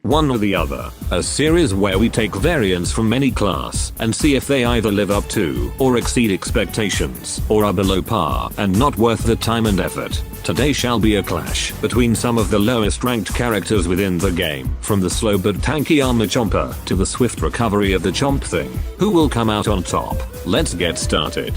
one or the other, a series where we take variants from any class and see if they either live up to or exceed expectations or are below par and not worth the time and effort. Today shall be a clash between some of the lowest ranked characters within the game, from the slow but tanky Armour Chomper to the swift recovery of the Chomp thing. Who will come out on top? Let's get started.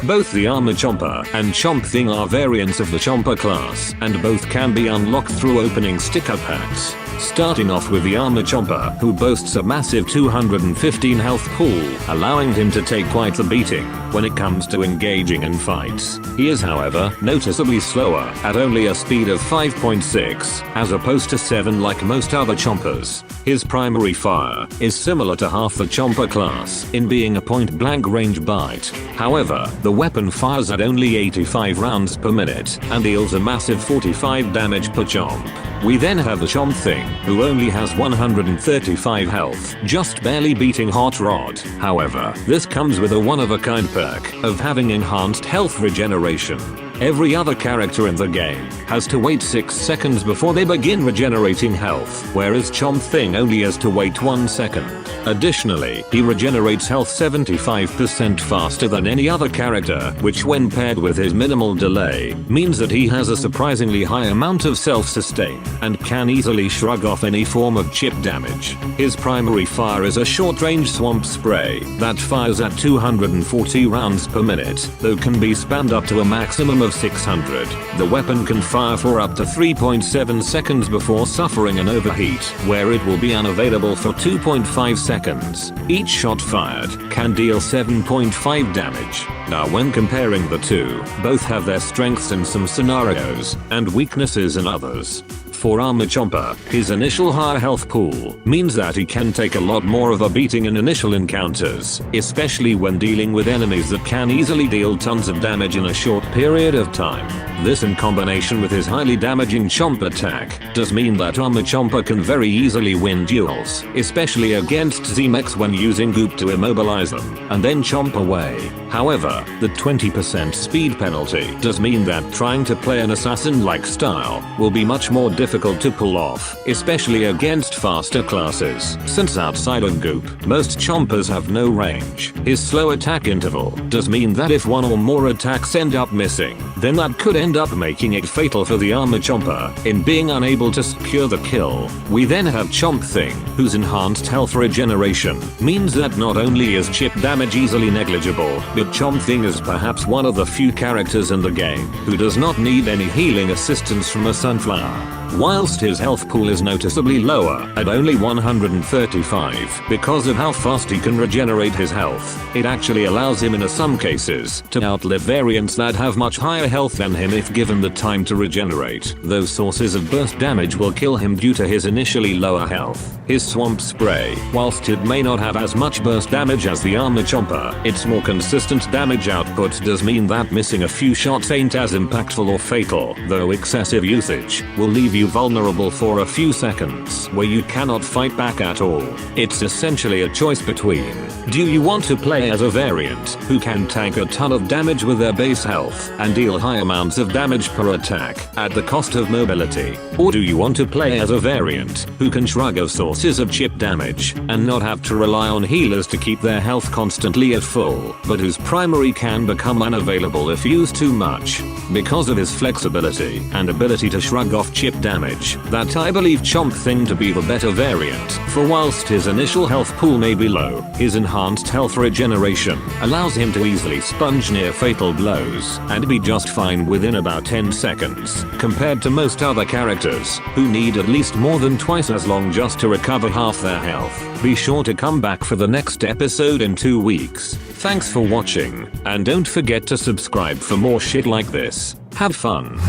Both the Armour Chomper and Chomp thing are variants of the Chomper class, and both can be unlocked through opening sticker packs. Starting off with the Armour Chomper, who boasts a massive 215 health pool, allowing him to take quite the beating when it comes to engaging in fights. He is, however, noticeably slower, at only a speed of 5.6, as opposed to 7 like most other Chompers. His primary fire is similar to half the Chomper class, in being a point-blank range bite. However, the weapon fires at only 85 rounds per minute, and deals a massive 45 damage per chomp. We then have the Chomp thing, who only has 135 health, just barely beating Hot Rod. However, this comes with a one-of-a-kind perk of having enhanced health regeneration. Every other character in the game has to wait 6 seconds before they begin regenerating health, whereas Chomp thing only has to wait 1 second. Additionally, he regenerates health 75% faster than any other character, which when paired with his minimal delay, means that he has a surprisingly high amount of self-sustain, and can easily shrug off any form of chip damage. His primary fire is a short-range swamp spray that fires at 240 rounds per minute, though can be spammed up to a maximum of 600. The weapon can fire for up to 3.7 seconds before suffering an overheat, where it will be unavailable for 2.5 seconds. Each shot fired can deal 7.5 damage. Now when comparing the two, both have their strengths in some scenarios, and weaknesses in others. For Armour Chomper, his initial high health pool means that he can take a lot more of a beating in initial encounters, especially when dealing with enemies that can easily deal tons of damage in a short period of time. This in combination with his highly damaging Chomp attack does mean that Armour Chomper can very easily win duels, especially against Z-Mechs when using Goop to immobilize them and then chomp away. However, the 20% speed penalty does mean that trying to play an assassin-like style will be much more difficult to pull off, especially against faster classes, since outside of Goop, most Chompers have no range. His slow attack interval does mean that if one or more attacks end up missing, then that could end up making it fatal for the Armour Chomper in being unable to secure the kill. We then have Chomp thing, whose enhanced health regeneration means that not only is chip damage easily negligible, but Chomp thing is perhaps one of the few characters in the game who does not need any healing assistance from a sunflower. Whilst his health pool is noticeably lower at only 135 because of how fast he can regenerate his health, it actually allows him in some cases to outlive variants that have much higher health than him if given the time to regenerate. Those sources of burst damage will kill him due to his initially lower health. His swamp spray, whilst it may not have as much burst damage as the Armour Chomper, its more consistent damage output does mean that missing a few shots ain't as impactful or fatal, though excessive usage will leave you vulnerable for a few seconds where you cannot fight back at all. It's essentially a choice between, do you want to play as a variant who can tank a ton of damage with their base health and deal high amounts of damage per attack at the cost of mobility, or do you want to play as a variant who can shrug off sources of chip damage and not have to rely on healers to keep their health constantly at full, but whose primary can become unavailable if used too much? Because of his flexibility and ability to shrug off chip damage, that I believe Chomp thing to be the better variant, for whilst his initial health pool may be low, his enhanced health regeneration allows him to easily sponge near fatal blows and be just fine within about 10 seconds, compared to most other characters who need at least more than twice as long just to recover half their health. Be sure to come back for the next episode in 2 weeks. Thanks for watching, and don't forget to subscribe for more shit like this. Have fun.